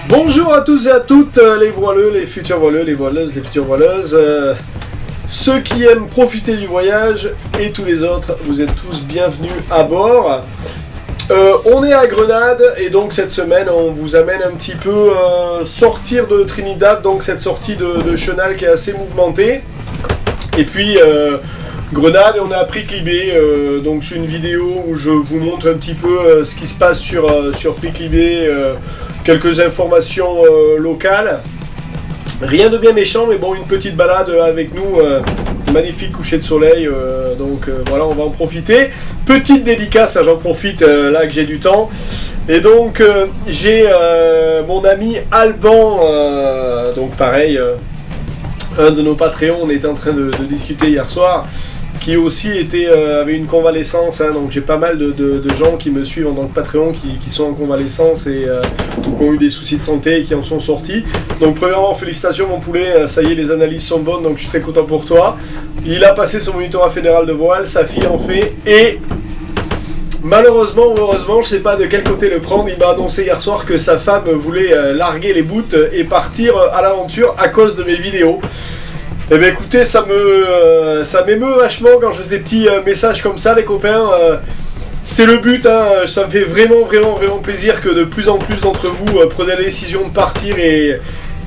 Bonjour à tous et à toutes, les voileux, les futurs voileux, les voileuses, les futures voileuses, ceux qui aiment profiter du voyage et tous les autres, vous êtes tous bienvenus à bord. On est à Grenade et donc cette semaine on vous amène un petit peu sortir de Trinidad, donc cette sortie de chenal qui est assez mouvementée. Et puis Grenade, on est à Prix-Clibé, donc c'est une vidéo où je vous montre un petit peu ce qui se passe sur Prix-Clibé, quelques informations locales. Rien de bien méchant, mais bon, une petite balade avec nous, magnifique coucher de soleil, donc voilà, on va en profiter. Petite dédicace, j'en profite là que j'ai du temps. Et donc j'ai mon ami Alban, donc pareil, un de nos Patreons, on était en train de discuter hier soir, qui aussi avait une convalescence, hein, donc j'ai pas mal de gens qui me suivent en tant que Patreon qui sont en convalescence et qui ont eu des soucis de santé et qui en sont sortis. Donc premièrement, félicitations mon poulet, ça y est, les analyses sont bonnes, donc je suis très content pour toi. Il a passé son monitorat fédéral de voile, sa fille en fait, et malheureusement ou heureusement, je sais pas de quel côté le prendre, il m'a annoncé hier soir que sa femme voulait larguer les boots et partir à l'aventure à cause de mes vidéos. Eh bien écoutez, ça m'émeut vachement quand je fais des petits messages comme ça les copains, c'est le but, hein. Ça me fait vraiment plaisir que de plus en plus d'entre vous preniez la décision de partir et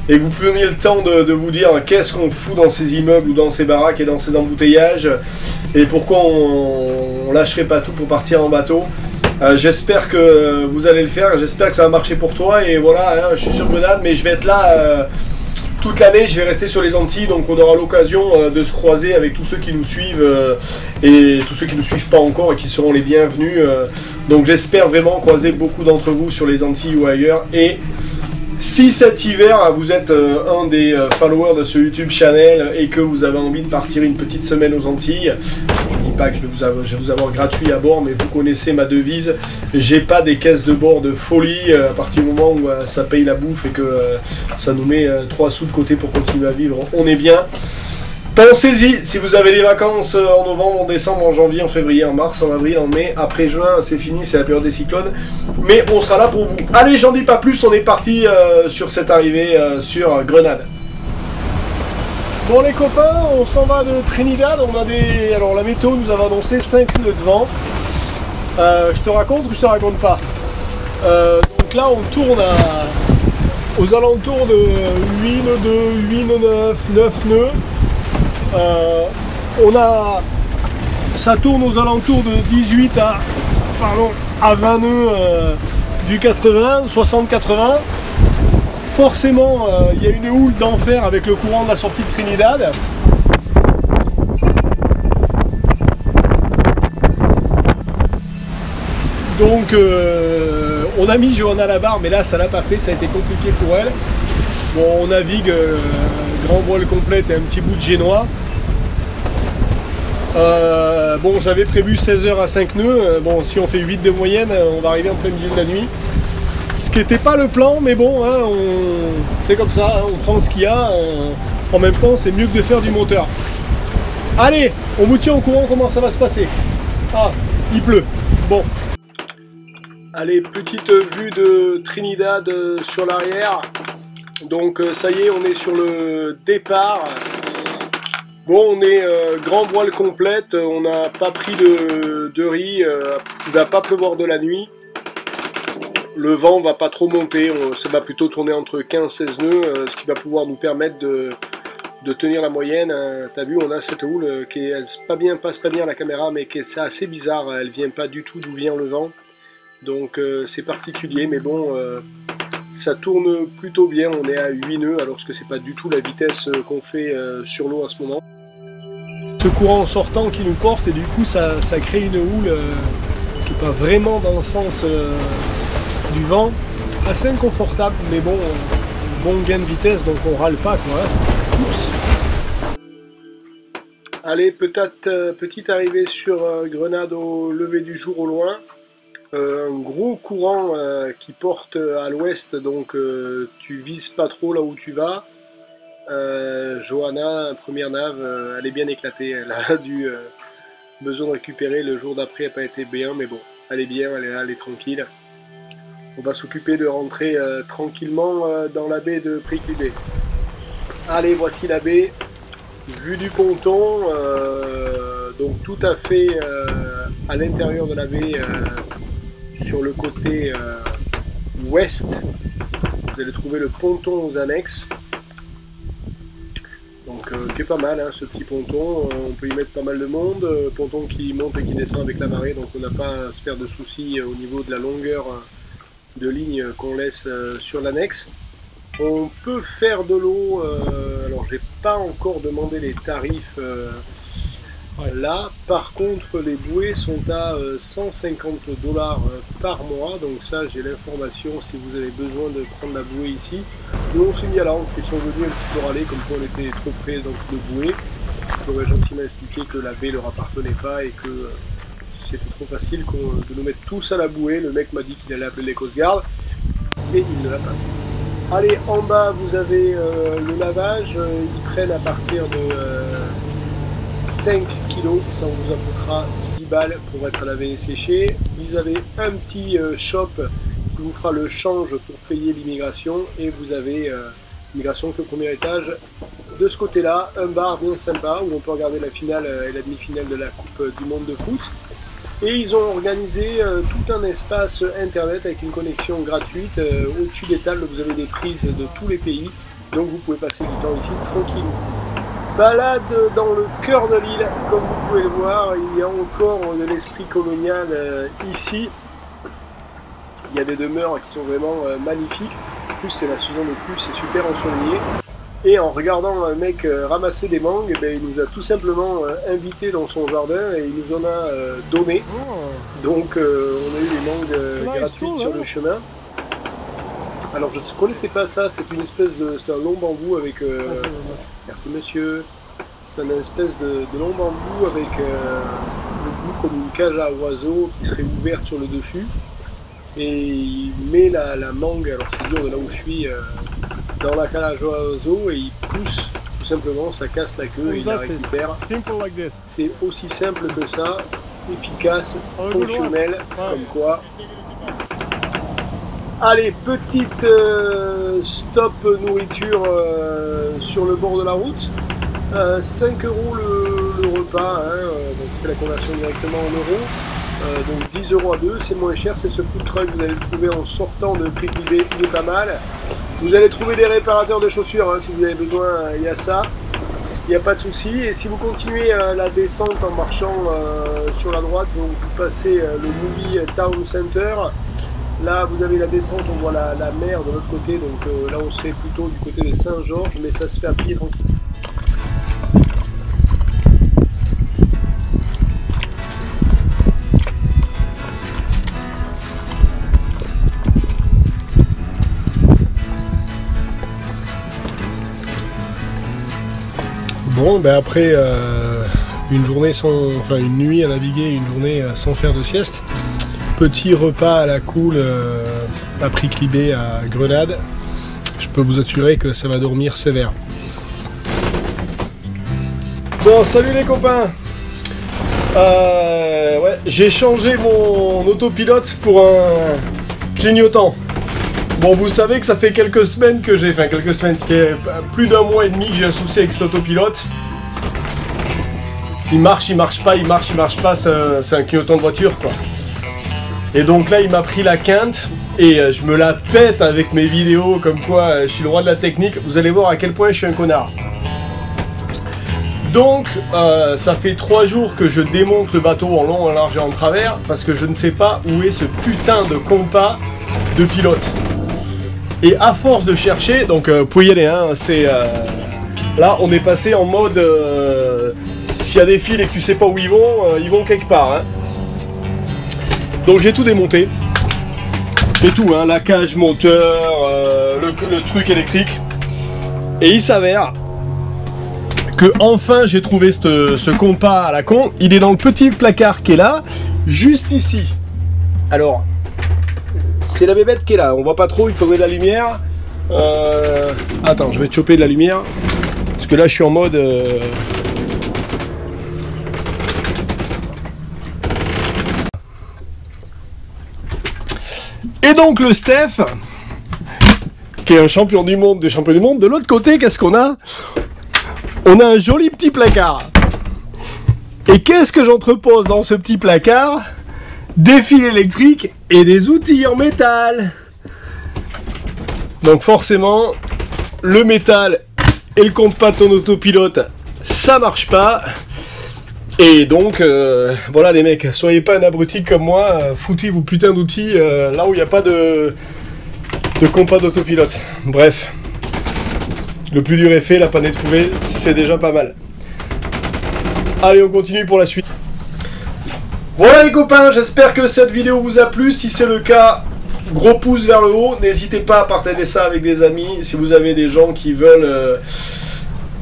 que vous preniez le temps de vous dire qu'est-ce qu'on fout dans ces immeubles ou dans ces baraques et dans ces embouteillages et pourquoi on lâcherait pas tout pour partir en bateau. J'espère que vous allez le faire, j'espère que ça va marcher pour toi et voilà, hein, je suis sur Grenade mais je vais être là toute l'année, je vais rester sur les Antilles, donc on aura l'occasion de se croiser avec tous ceux qui nous suivent et tous ceux qui ne nous suivent pas encore et qui seront les bienvenus. Donc j'espère vraiment croiser beaucoup d'entre vous sur les Antilles ou ailleurs. Et si cet hiver, vous êtes un des followers de ce YouTube channel et que vous avez envie de partir une petite semaine aux Antilles, je ne dis pas que je vais vous avoir gratuit à bord, mais vous connaissez ma devise, j'ai pas des caisses de bord de folie à partir du moment où ça paye la bouffe et que ça nous met 3 sous de côté pour continuer à vivre, on est bien. Pensez-y, si vous avez des vacances en novembre, en décembre, en janvier, en février, en mars, en avril, en mai, après juin, c'est fini, c'est la période des cyclones. Mais on sera là pour vous. Allez, j'en dis pas plus, on est parti sur cette arrivée sur Grenade. Bon les copains, on s'en va de Trinidad, on a des... Alors la météo nous avait annoncé 5 nœuds de vent. Je te raconte ou je te raconte pas donc là on tourne aux alentours de 8 nœuds 2, 8 nœuds 9 nœuds. Ça tourne aux alentours de 18 à 20 nœuds du 80, 60-80. Forcément, il y a une houle d'enfer avec le courant de la sortie de Trinidad. Donc, on a mis Johanna à la barre, mais là, ça l'a pas fait, ça a été compliqué pour elle. Bon, on navigue grand voile complète et un petit bout de génois. Bon, j'avais prévu 16 heures à 5 nœuds. Bon, si on fait 8 de moyenne, on va arriver en plein milieu de la nuit. Ce qui n'était pas le plan, mais bon, hein, c'est comme ça, hein, on prend ce qu'il y a. En même temps, c'est mieux que de faire du moteur. Allez, on vous tient au courant comment ça va se passer. Ah, il pleut. Bon. Allez, petite vue de Trinidad sur l'arrière. Donc ça y est, on est sur le départ. Bon, on est grand voile complète, on n'a pas pris de riz, il va pas pleuvoir de la nuit. Le vent va pas trop monter, ça va plutôt tourner entre 15-16 nœuds, ce qui va pouvoir nous permettre de tenir la moyenne. T'as vu, on a cette houle qui passe pas bien à la caméra, mais qui est assez bizarre, elle vient pas du tout d'où vient le vent. Donc c'est particulier, mais bon... ça tourne plutôt bien, on est à 8 nœuds alors que c'est pas du tout la vitesse qu'on fait sur l'eau à ce moment. Ce courant sortant qui nous porte et du coup ça crée une houle qui n'est pas vraiment dans le sens du vent, assez inconfortable mais bon, bon gain de vitesse donc on râle pas quoi. Oups. Allez, petite arrivée sur Grenade au lever du jour au loin. Un gros courant qui porte à l'ouest, donc tu vises pas trop là où tu vas. Johanna, première nave, elle est bien éclatée, elle a dû besoin de récupérer, le jour d'après elle n'a pas été bien, mais bon, elle est bien, elle est là, elle est tranquille. On va s'occuper de rentrer tranquillement dans la baie de Priclibé. Allez, voici la baie, vue du ponton, donc tout à fait à l'intérieur de la baie, sur le côté ouest. Vous allez trouver le ponton aux annexes. Donc qui est pas mal, hein, ce petit ponton, on peut y mettre pas mal de monde, ponton qui monte et qui descend avec la marée, donc on n'a pas à se faire de soucis au niveau de la longueur de ligne qu'on laisse sur l'annexe. On peut faire de l'eau, alors j'ai pas encore demandé les tarifs là, par contre les bouées sont à 150 $ par mois, donc ça j'ai l'information si vous avez besoin de prendre la bouée ici. Nous on s'est mis à la rentrée, ils sont venus un petit peu râler comme quoi on était trop près donc, de bouée. Je leur ai gentiment expliqué que la baie leur appartenait pas et que c'était trop facile de nous mettre tous à la bouée. Le mec m'a dit qu'il allait appeler les Coast Guard et il ne l'a pas fait. Allez, en bas vous avez le lavage, ils prennent à partir de 5 kg, ça vous coûtera 10 balles pour être lavé et séché. Vous avez un petit shop qui vous fera le change pour payer l'immigration et vous avez l'immigration que au premier étage. De ce côté là, un bar bien sympa où on peut regarder la finale et la demi-finale de la Coupe du Monde de foot. Et ils ont organisé tout un espace internet avec une connexion gratuite. Au-dessus des tables, vous avez des prises de tous les pays, donc vous pouvez passer du temps ici tranquille. Balade dans le cœur de l'île, comme vous pouvez le voir, il y a encore de l'esprit colonial ici. Il y a des demeures qui sont vraiment magnifiques. En plus, c'est la saison de pluie, c'est super ensoleillé. Et en regardant un mec ramasser des mangues, il nous a tout simplement invités dans son jardin et il nous en a donné. Donc on a eu des mangues gratuites sur le chemin. Alors je ne connaissais pas ça, c'est une espèce de... c'est un long bambou avec... merci monsieur. C'est une espèce de long bambou avec le bout comme une cage à oiseaux qui serait ouverte sur le dessus. Et il met la mangue, alors c'est dur de là où je suis, dans la cage à oiseaux et il pousse tout simplement, ça casse la queue et il la récupère. C'est aussi simple que ça, efficace, fonctionnel, comme quoi. Allez, petite stop nourriture sur le bord de la route. 5 € le repas, hein, donc je fais la conversion directement en euros. Donc 10 € à 2, c'est moins cher, c'est ce food truck que vous allez le trouver en sortant de Priclibé, il est pas mal. Vous allez trouver des réparateurs de chaussures, hein, si vous avez besoin, il y a ça, il n'y a pas de souci. Et si vous continuez la descente en marchant sur la droite, vous passez le Movie Town Center. Là vous avez la descente, on voit la mer de l'autre côté, donc là on serait plutôt du côté de Saint-Georges, mais ça se fait à pied tranquille. Bon, ben après une journée enfin une nuit à naviguer, une journée sans faire de sieste, petit repas à la cool à Priclibé à Grenade, je peux vous assurer que ça va dormir sévère. Bon, salut les copains. Ouais, j'ai changé mon autopilote pour un clignotant. Bon, vous savez que ça fait quelques semaines que j'ai... Enfin, quelques semaines, ça fait plus d'un mois et demi que j'ai un souci avec cet autopilote. Il marche pas, il marche pas, c'est un clignotant de voiture, quoi. Et donc là, il m'a pris la quinte, et je me la pète avec mes vidéos, comme quoi je suis le roi de la technique. Vous allez voir à quel point je suis un connard. Donc, ça fait 3 jours que je démonte le bateau en long, en large et en travers, parce que je ne sais pas où est ce putain de compas de pilote. Et à force de chercher, donc vous pouvez y aller, hein, c'est... là, on est passé en mode... s'il y a des fils et que tu sais pas où ils vont quelque part. Hein. Donc j'ai tout démonté. Et tout, hein, la cage moteur, le truc électrique. Et il s'avère que enfin j'ai trouvé ce compas à la con. Il est dans le petit placard qui est là, juste ici. Alors... c'est la bébête qui est là, on voit pas trop, il faudrait de la lumière. Attends, je vais te choper de la lumière. Parce que là je suis en mode... Et donc le Steph, qui est un champion du monde des champions du monde, de l'autre côté, qu'est-ce qu'on a? On a un joli petit placard. Et qu'est-ce que j'entrepose dans ce petit placard? Des fils électriques et des outils en métal. Donc forcément, le métal et le compte-pattes en autopilote, ça marche pas. Et donc, voilà les mecs, soyez pas un abruti comme moi, foutez vos putains d'outils là où il n'y a pas de compas d'autopilote. Bref, le plus dur est fait, la panne est trouvée, c'est déjà pas mal. Allez, on continue pour la suite. Voilà les copains, j'espère que cette vidéo vous a plu. Si c'est le cas, gros pouce vers le haut. N'hésitez pas à partager ça avec des amis. Si vous avez des gens qui veulent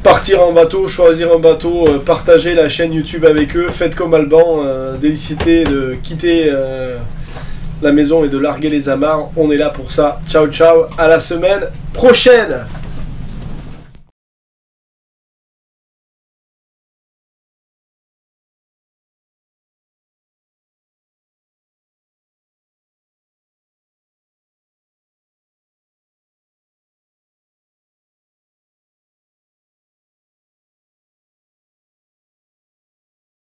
partir en bateau, choisir un bateau, partagez la chaîne YouTube avec eux. Faites comme Alban, décidez de quitter la maison et de larguer les amarres. On est là pour ça. Ciao ciao, à la semaine prochaine.